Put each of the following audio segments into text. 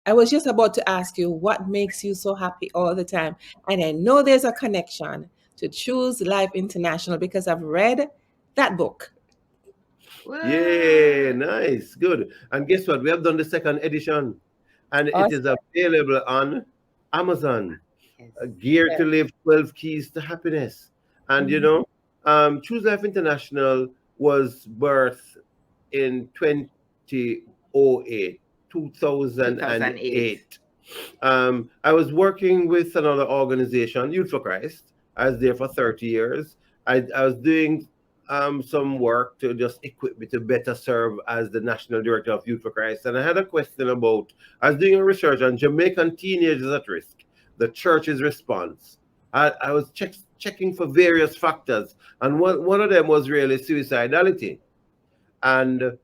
I was just about to ask you what makes you so happy all the time. And I know there's a connection to Choose Life International because I've read that book. Yeah, What? nice, good. And guess what? We have done the second edition, and it is Awesome. available on Amazon. Yes. Geared Yeah. to Live 12 Keys to Happiness. And Mhm. Choose Life International was birthed in 2008, 2008. 2008. I was working with another organization, Youth for Christ. I was there for 30 years. I was doing some work to just equip me to better serve as the National Director of Youth for Christ. And I had a question about, I was doing a research on Jamaican teenagers at risk, the church's response. I was checking for various factors, and one of them was really suicidality. And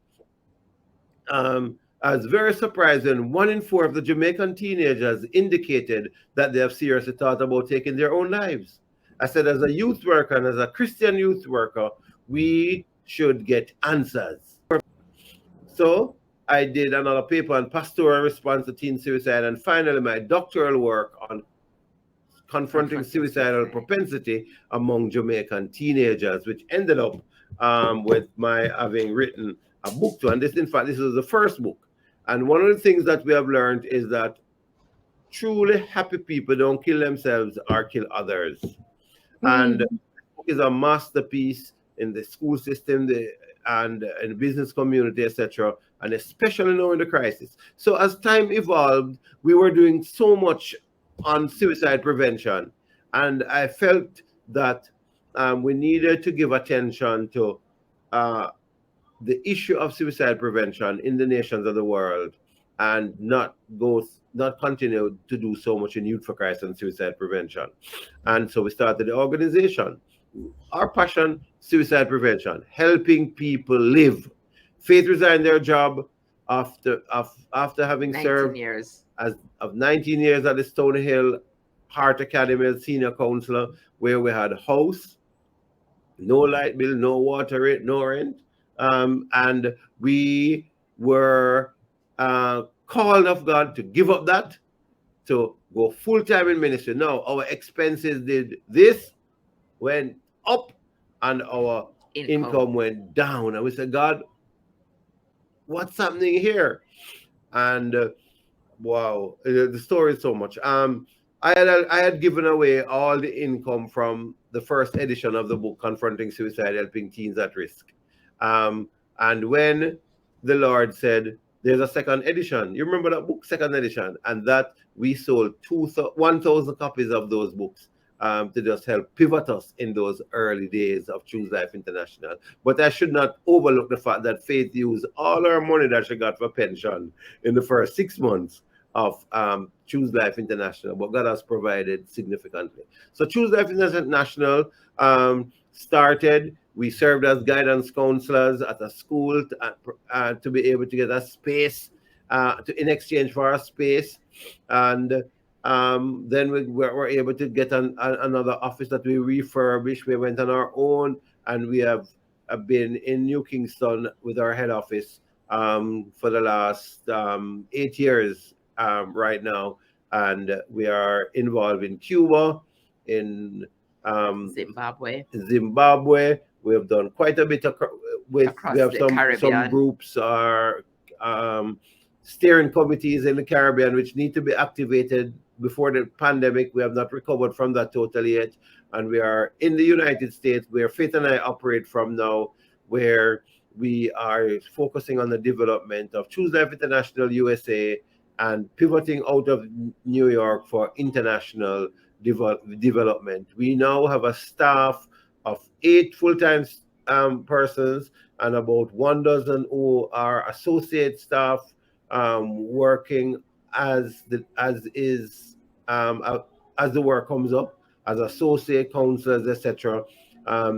I was very surprised when 1 in 4 of the Jamaican teenagers indicated that they have seriously thought about taking their own lives. I said, as a youth worker and as a Christian youth worker, we should get answers. So I did another paper on pastoral response to teen suicide, and finally my doctoral work on confronting Confronting suicidal suicide. propensity among Jamaican teenagers, which ended up with my having written a book to. And this, in fact, this is the first book. And one of the things that we have learned is that truly happy people don't kill themselves or kill others. And the Mhm. book is a masterpiece in the school system, and in the business community, etc., and especially now in the crisis. So as time evolved, we were doing so much on suicide prevention, and I felt that we needed to give attention to uh, the issue of suicide prevention in the nations of the world, and not continue to do so much in Youth for Christ and suicide prevention. And so we started the organization. Our passion, suicide prevention, helping people live. Faith resigned their job after having 19 served years. as of 19 years at the Stonehill Heart Academy as senior counselor, where we had a house, no light bill, no water rate, no rent. And we were called of God to give up that, to go full time in ministry. Now, our expenses did this, went up, and our Income. income went down. And we said, God, what's happening here? And wow, the story is so much. I had given away all the income from the first edition of the book, Confronting Suicide, Helping Teens at Risk. Um, and when the Lord said, "There's a second edition," you remember that book, second edition, and that we sold 1,000 copies of those books. To just help pivot us in those early days of Choose Life International. But I should not overlook the fact that Faith used all her money that she got for pension in the first 6 months of Choose Life International, but God has provided significantly. So Choose Life International started. We served as guidance counselors at a school to be able to get a space in exchange for our space, and then we were able to get another office that we refurbished. We went on our own, and we have been in New Kingston with our head office for the last 8 years right now, and we are involved in Cuba, in um, Zimbabwe. Zimbabwe. We have done quite a bit we Across have the some Caribbean. groups are steering committees in the Caribbean which need to be activated before the pandemic. We have not recovered from that totally yet, and we are in the United States where Faith and I operate from now, where we are focusing on the development of Choose Life International USA and pivoting out of New York for international development. We now have a staff of 8 full-time persons and about 1 dozen who are associate staff, working as is as the work comes up as associate counselors, etc.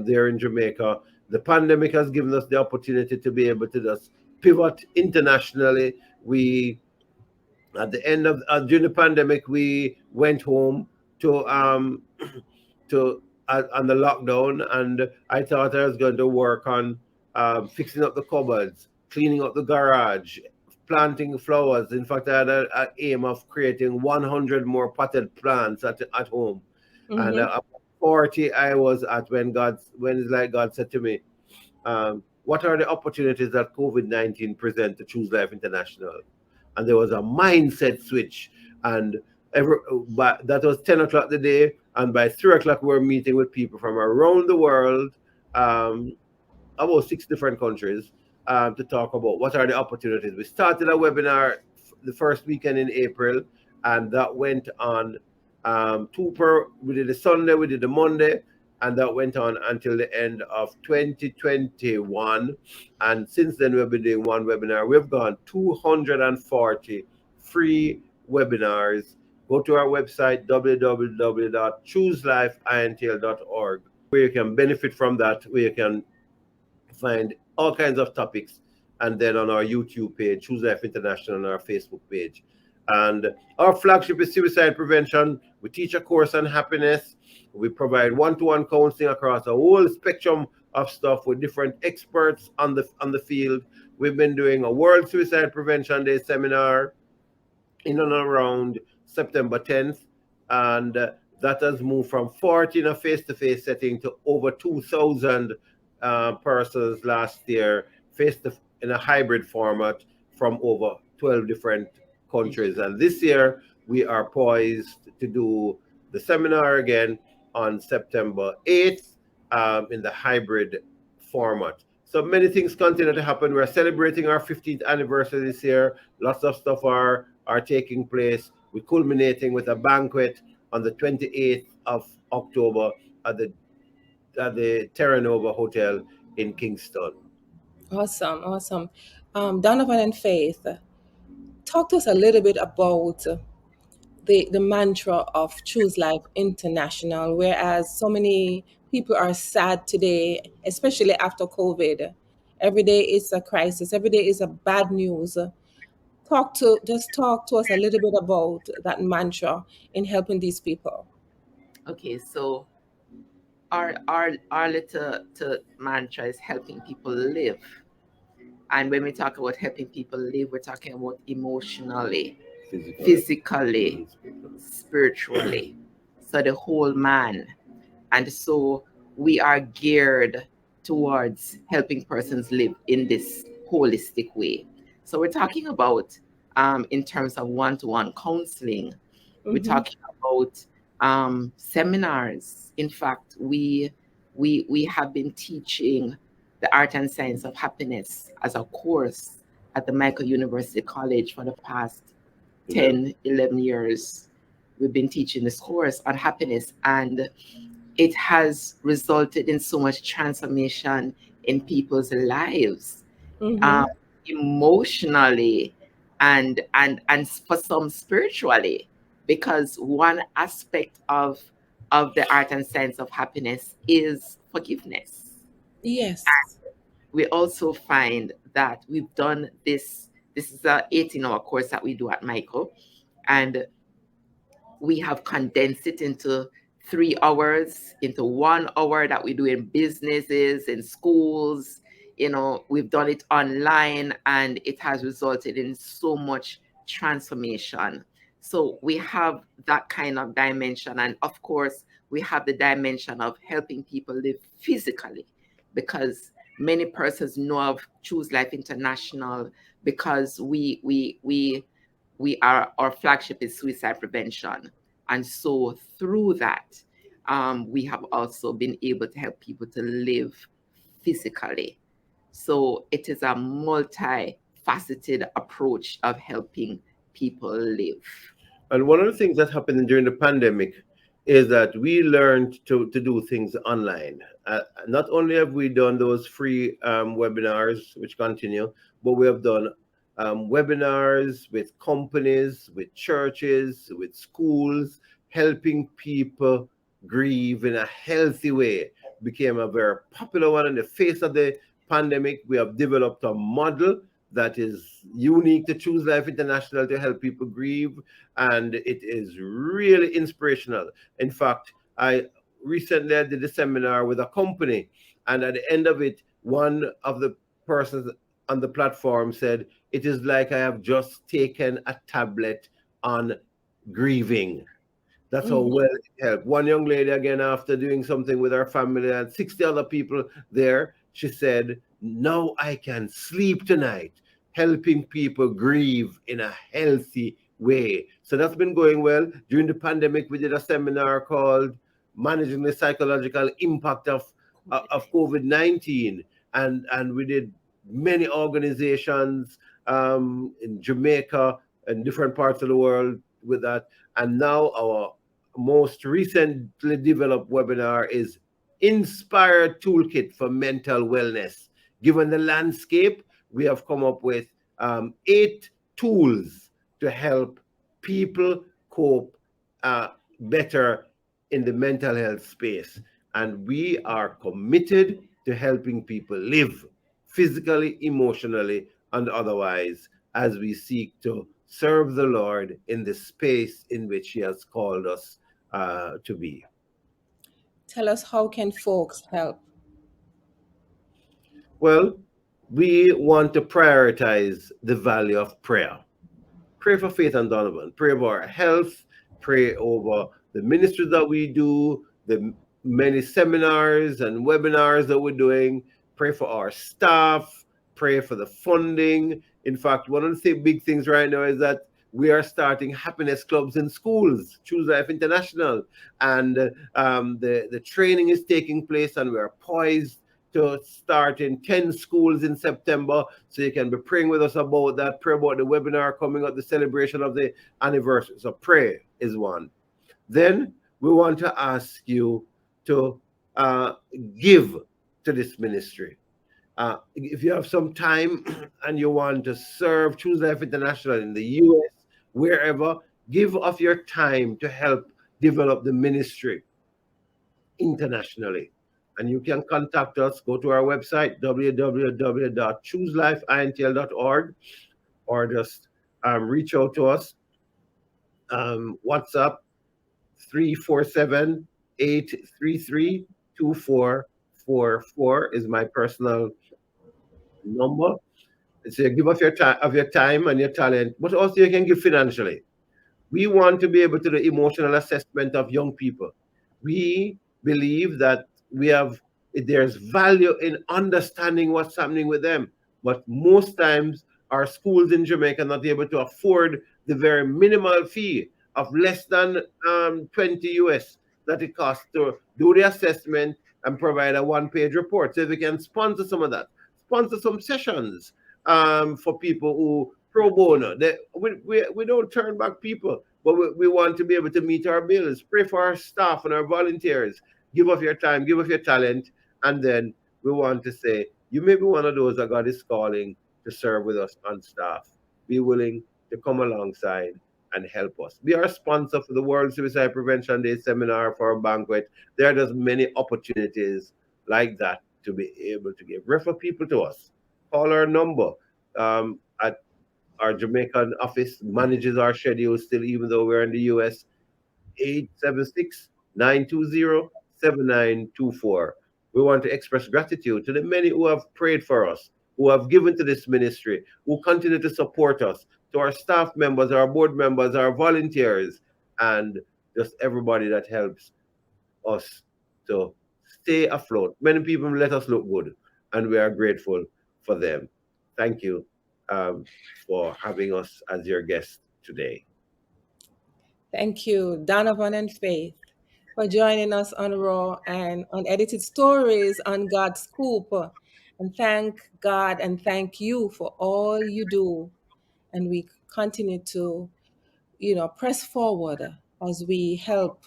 There in Jamaica. The pandemic has given us the opportunity to be able to just pivot internationally. We at the end of during the pandemic, we went home to to on the lockdown, and I thought I was going to work on fixing up the cupboards, cleaning up the garage, planting flowers. In fact, I had an aim of creating 100 more potted plants at home. And Mm-hmm. 40 I was at when it's like God said to me, what are the opportunities that COVID-19 present to Choose Life International? And there was a mindset switch. And but that was 10 o'clock the day. And by 3 o'clock, we were meeting with people from around the world, um, about 6 different countries, to talk about what are the opportunities. We started a webinar the first weekend in April, and that went on we did the Sunday, we did the Monday, and that went on until the end of 2021. And since then, we've been doing one webinar. We've gone 240 free webinars. Go to our website, www.chooselifeintl.org, where you can benefit from that, where you can find all kinds of topics. And then on our YouTube page, Choose Life International, and our Facebook page. And our flagship is suicide prevention. We teach a course on happiness. We provide one-to-one counseling across a whole spectrum of stuff with different experts on the field. We've been doing a World Suicide Prevention Day seminar in and around September 10th. And that has moved from 40 in a face-to-face setting to over 2,000 persons last year, in a hybrid format from over 12 different countries. And this year, we are poised to do the seminar again on September 8th, in the hybrid format. So many things continue to happen. We're celebrating our 15th anniversary this year. Lots of stuff are taking place. We're culminating with a banquet on the 28th of October at the Terra Nova Hotel in Kingston. Awesome, awesome. Donovan and Faith, talk to us a little bit about the mantra of Choose Life International, whereas so many people are sad today, especially after COVID. Every day is a crisis, every day is a bad news. Talk to us a little bit about that mantra in helping these people. Okay, so our little mantra is helping people live. And when we talk about helping people live, we're talking about emotionally, physically, spiritually. So the whole man. And so we are geared towards helping persons live in this holistic way. So we're talking about, in terms of one-to-one counseling, we're Mm-hmm. talking about seminars. In fact, we have been teaching the art and science of happiness as a course at the Michael University College for the past 10, 11 years. We've been teaching this course on happiness, and it has resulted in so much transformation in people's lives, Mm-hmm. um, emotionally, and for some spiritually, because one aspect of the art and science of happiness is forgiveness. Yes. We also find that we've done this. This is a 18-hour course that we do at Michael, and we have condensed it into 3 hours, into 1 hour that we do in businesses, in schools. We've done it online, and it has resulted in so much transformation. So we have that kind of dimension. And of course, we have the dimension of helping people live physically, because many persons know of Choose Life International because we are, our flagship is suicide prevention. And so through that, we have also been able to help people to live physically. So it is a multifaceted approach of helping people live. And one of the things that happened during the pandemic is that we learned to do things online. Not only have we done those free webinars, which continue, but we have done webinars with companies, with churches, with schools, helping people grieve in a healthy way. Became a very popular one in the face of the pandemic. We have developed a model that is unique to Choose Life International to help people grieve, and it is really inspirational. In fact, I recently did a seminar with a company, and at the end of it, one of the persons on the platform said, "It is like I have just taken a tablet on grieving." That's how Mhm. well it helped. One young lady, again, after doing something with her family and 60 other people there, she said, "Now I can sleep tonight," helping people grieve in a healthy way. So that's been going well. During the pandemic, we did a seminar called Managing the Psychological Impact of COVID-19. And we did many organizations in Jamaica and different parts of the world with that. And now our most recently developed webinar is Inspired Toolkit for Mental Wellness. Given the landscape, we have come up with 8 tools to help people cope better in the mental health space. And we are committed to helping people live physically, emotionally, and otherwise as we seek to serve the Lord in the space in which He has called us to be. Tell us, how can folks help? Well, we want to prioritize the value of prayer. Pray for Faith and Donovan. Pray over our health. Pray over the ministry that we do, the many seminars and webinars that we're doing. Pray for our staff. Pray for the funding. In fact, one of the big things right now is that we are starting happiness clubs in schools, Choose Life International, and the training is taking place, and we are poised to start in 10 schools in September. So you can be praying with us about that. Pray about the webinar coming up, the celebration of the anniversary. So prayer is one. Then we want to ask you to uh, give to this ministry. If you have some time and you want to serve Choose Life International in the US, wherever, give of your time to help develop the ministry internationally. And you can contact us. Go to our website, www.chooselifeintl.org, or just reach out to us. WhatsApp 347-833-2444 is my personal number. So you give of your time and your talent, but also you can give financially. We want to be able to do emotional assessment of young people. We believe that there's value in understanding what's happening with them. But most times, our schools in Jamaica are not able to afford the very minimal fee of less than 20 US that it costs to do the assessment and provide a one-page report. So if we can sponsor some of that, sponsor some sessions for people who pro bono. We don't turn back people, but we want to be able to meet our bills. Pray for our staff and our volunteers. Give of your time, give of your talent, and then we want to say, you may be one of those that God is calling to serve with us on staff. Be willing to come alongside and help us. Be our sponsor for the World Suicide Prevention Day seminar, for our banquet. There are just many opportunities like that to be able to give. Refer people to us. Call our number at our Jamaican office manages our schedule still, even though we're in the US. 876-920-7924. We want to express gratitude to the many who have prayed for us, who have given to this ministry, who continue to support us, to our staff members, our board members, our volunteers, and just everybody that helps us to stay afloat. Many people let us look good, and we are grateful for them. Thank you for having us as your guest today. Thank you, Donovan and Faith, for joining us on Raw and on Edited Stories on GodScoop. And thank God and thank you for all you do. And we continue to, press forward as we help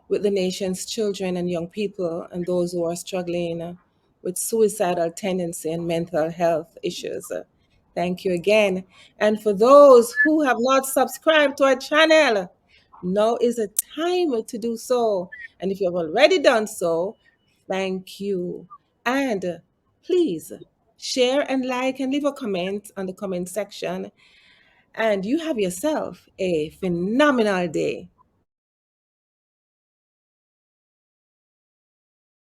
with the nation's children and young people and those who are struggling with suicidal tendency and mental health issues. Thank you again. And for those who have not subscribed to our channel, now is the time to do so. And if you have already done so, thank you. And please share and like and leave a comment on the comment section. And you have yourself a phenomenal day.